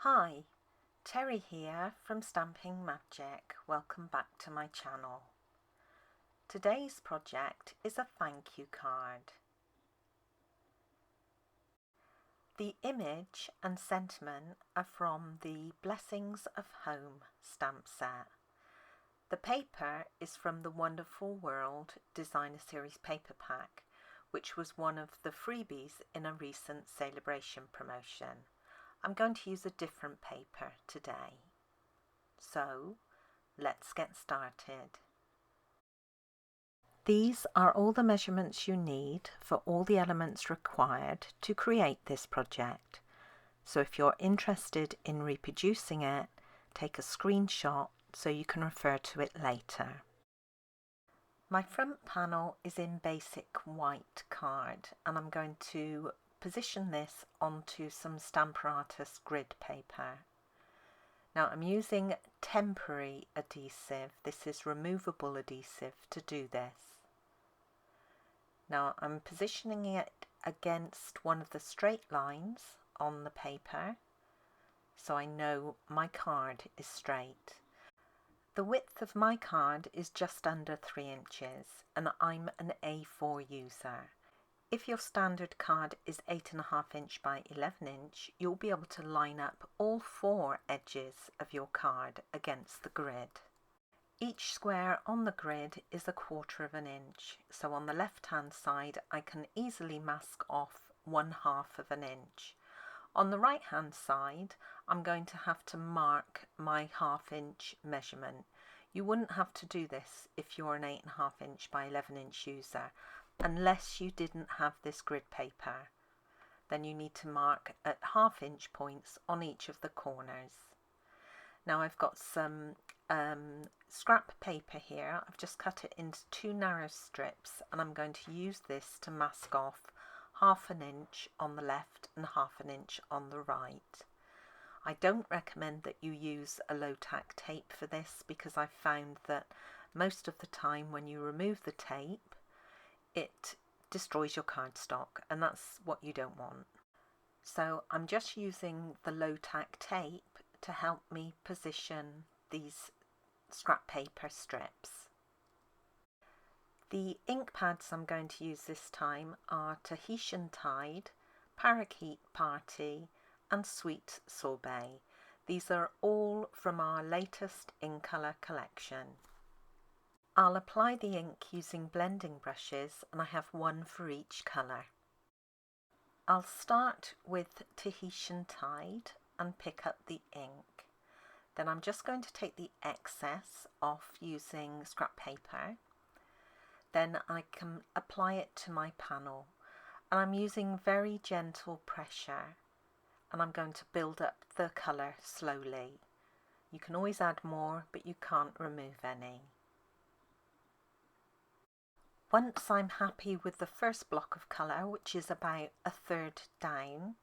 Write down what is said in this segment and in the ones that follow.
Hi, Teri here from Stamping Magic. Welcome back to my channel. Today's project is a thank you card. The image and sentiment are from the Blessings of Home stamp set. The paper is from the Wonderful World Designer Series paper pack, which was one of the freebies in a recent celebration promotion. I'm going to use a different paper today. So, let's get started. These are all the measurements you need for all the elements required to create this project. So if you're interested in reproducing it, take a screenshot so you can refer to it later. My front panel is in basic white card, and I'm going to position this onto some Stampin' Artist grid paper. Now I'm using temporary adhesive. This is removable adhesive to do this. Now I'm positioning it against one of the straight lines on the paper so I know my card is straight. The width of my card is just under 3 inches and I'm an A4 user. If your standard card is 8.5 inch by 11 inch, you'll be able to line up all 4 edges of your card against the grid. Each square on the grid is 1/4 inch, so on the left hand side I can easily mask off 1/2 inch. On the right hand side I'm going to have to mark my 1/2 inch measurement. You wouldn't have to do this if you're an 8.5 inch by 11 inch user, unless you didn't have this grid paper. Then you need to mark at 1/2 inch points on each of the corners. Now I've got some scrap paper here. I've just cut it into 2 narrow strips and I'm going to use this to mask off 1/2 inch on the left and 1/2 inch on the right. I don't recommend that you use a low tack tape for this because I've found that most of the time when you remove the tape it destroys your cardstock and that's what you don't want. So I'm just using the low tack tape to help me position these scrap paper strips. The ink pads I'm going to use this time are Tahitian Tide, Parakeet Party and Sweet Sorbet. These are all from our latest in colour collection. I'll apply the ink using blending brushes and I have one for each colour. I'll start with Tahitian Tide and pick up the ink. Then I'm just going to take the excess off using scrap paper. Then I can apply it to my panel and I'm using very gentle pressure and I'm going to build up the colour slowly. You can always add more but you can't remove any. Once I'm happy with the first block of colour, which is about 1/3 down,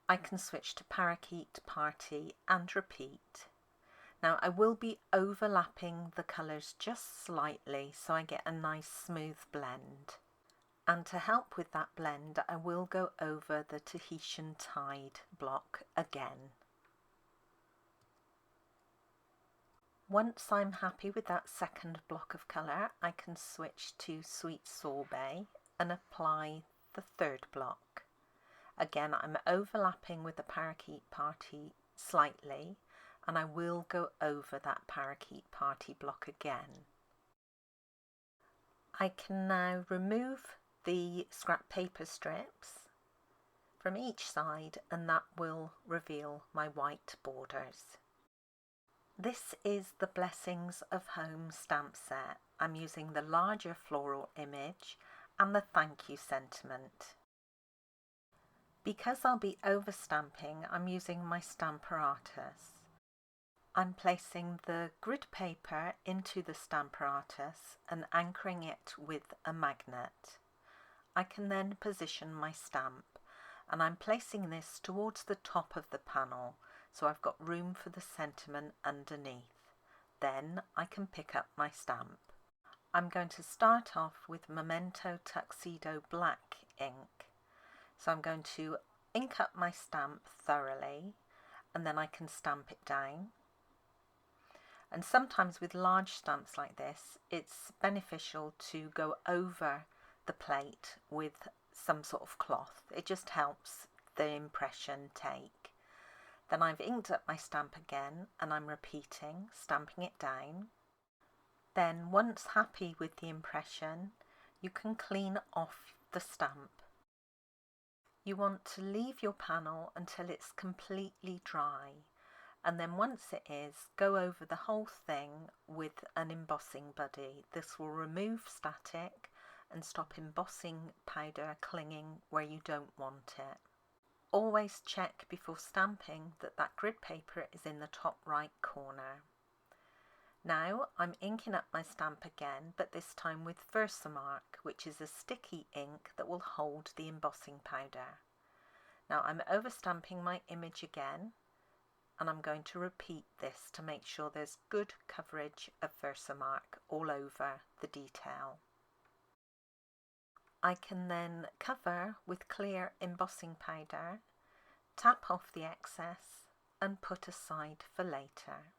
I can switch to Parakeet Party and repeat. Now I will be overlapping the colours just slightly so I get a nice smooth blend. And to help with that blend I will go over the Tahitian Tide block again. Once I'm happy with that second block of colour I can switch to Sweet Sorbet and apply the 3rd block. Again I'm overlapping with the Parakeet Party slightly and I will go over that Parakeet Party block again. I can now remove the scrap paper strips from each side and that will reveal my white borders. This is the Blessings of Home stamp set. I'm using the larger floral image and the thank you sentiment. Because I'll be overstamping, I'm using my Stampin' Artist. I'm placing the grid paper into the Stampin' Artist and anchoring it with a magnet. I can then position my stamp and I'm placing this towards the top of the panel so I've got room for the sentiment underneath. Then I can pick up my stamp. I'm going to start off with Memento Tuxedo Black ink. So I'm going to ink up my stamp thoroughly and then I can stamp it down. And sometimes with large stamps like this, it's beneficial to go over the plate with some sort of cloth. It just helps the impression take. Then I've inked up my stamp again and I'm repeating, stamping it down. Then once happy with the impression, you can clean off the stamp. You want to leave your panel until it's completely dry, and then once it is, go over the whole thing with an embossing buddy. This will remove static and stop embossing powder clinging where you don't want it. Always check before stamping that that grid paper is in the top right corner. Now I'm inking up my stamp again, but this time with Versamark, which is a sticky ink that will hold the embossing powder. Now I'm overstamping my image again, and I'm going to repeat this to make sure there's good coverage of Versamark all over the detail. I can then cover with clear embossing powder, tap off the excess and put aside for later.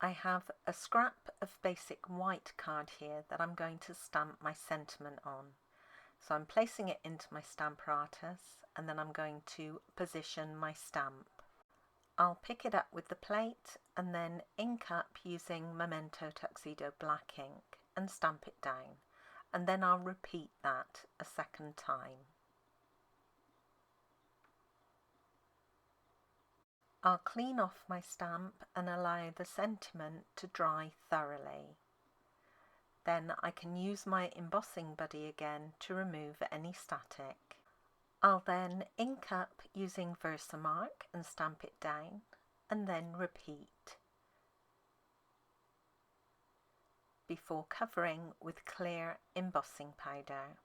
I have a scrap of basic white card here that I'm going to stamp my sentiment on. So I'm placing it into my Stamparatus and then I'm going to position my stamp. I'll pick it up with the plate and then ink up using Memento Tuxedo black ink and stamp it down, and then I'll repeat that a second time. I'll clean off my stamp and allow the sentiment to dry thoroughly. Then I can use my embossing buddy again to remove any static. I'll then ink up using Versamark and stamp it down, and then repeat, before covering with clear embossing powder.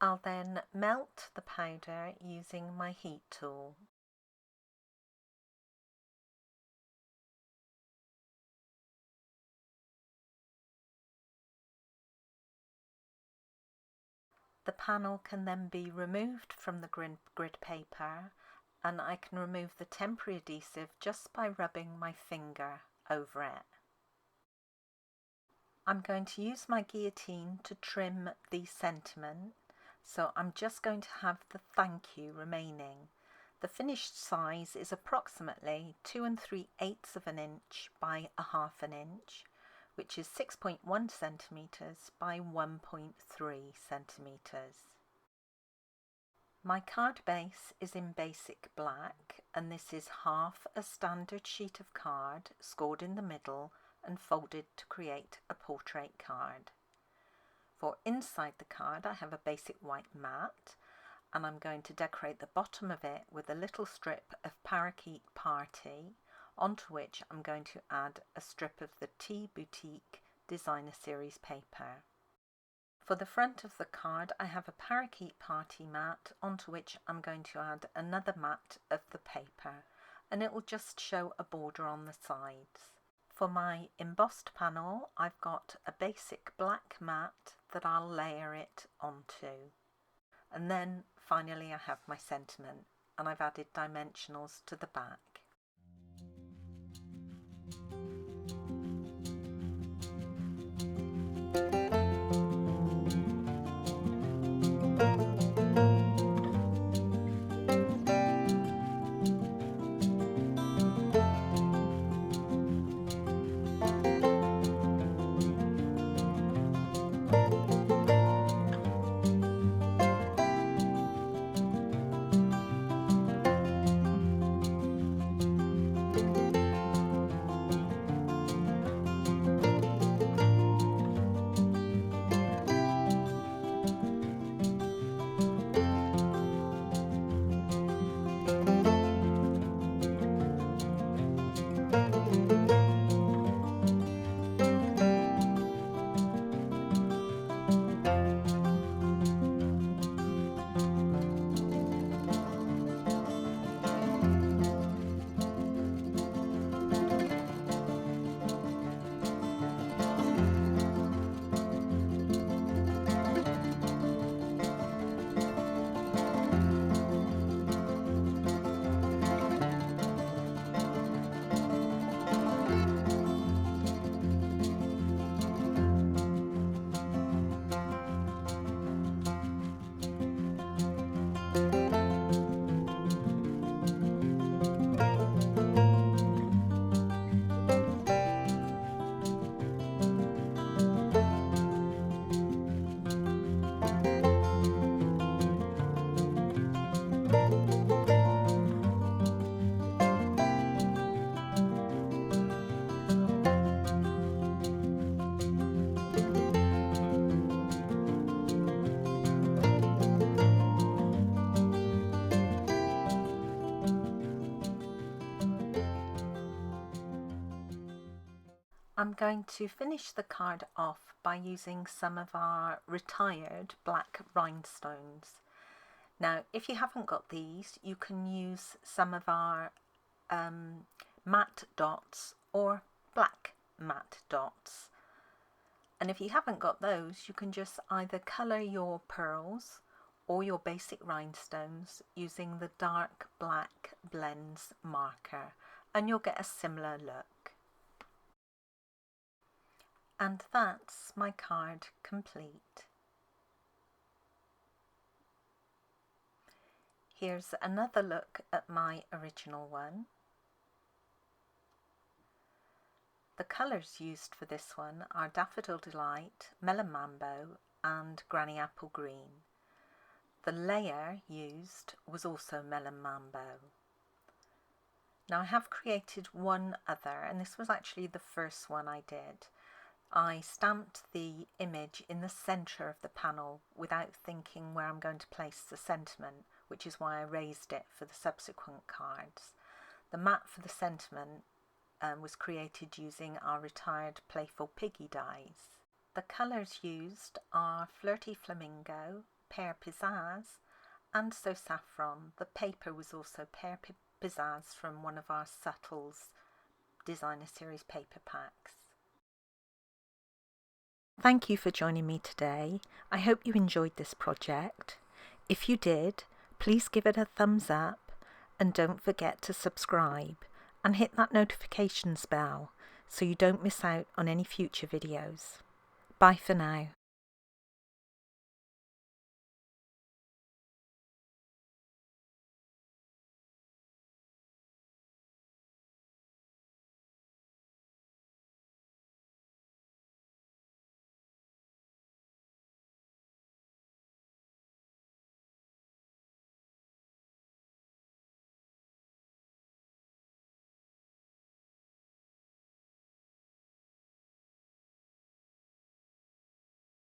I'll then melt the powder using my heat tool. The panel can then be removed from the grid paper, and I can remove the temporary adhesive just by rubbing my finger over it. I'm going to use my guillotine to trim the sentiment, so I'm just going to have the thank you remaining. The finished size is approximately 2 3/8 of an inch by 1/2 an inch, which is 6.1 centimetres by 1.3 centimetres. My card base is in basic black, and this is half a standard sheet of card scored in the middle and folded to create a portrait card. For inside the card I have a basic white mat, and I'm going to decorate the bottom of it with a little strip of Parakeet Party, onto which I'm going to add a strip of the Tea Boutique Designer Series paper. For the front of the card I have a Parakeet Party mat, onto which I'm going to add another mat of the paper, and it will just show a border on the sides. For my embossed panel I've got a basic black mat that I'll layer it onto. And then finally I have my sentiment, and I've added dimensionals to the back. I'm going to finish the card off by using some of our retired black rhinestones. Now, if you haven't got these, you can use some of our matte dots or black matte dots. And if you haven't got those, you can just either colour your pearls or your basic rhinestones using the dark black blends marker, and you'll get a similar look. And that's my card complete. Here's another look at my original one. The colours used for this one are Daffodil Delight, Melon Mambo and Granny Apple Green. The layer used was also Melon Mambo. Now I have created one other, and this was actually the first one I did. I stamped the image in the centre of the panel without thinking where I'm going to place the sentiment, which is why I raised it for the subsequent cards. The mat for the sentiment was created using our retired Playful Piggy dies. The colours used are Flirty Flamingo, Pear Pizzazz and So Saffron. The paper was also Pear Pizzazz from one of our Subtles Designer Series paper packs. Thank you for joining me today. I hope you enjoyed this project. If you did, please give it a thumbs up and don't forget to subscribe and hit that notifications bell so you don't miss out on any future videos. Bye for now.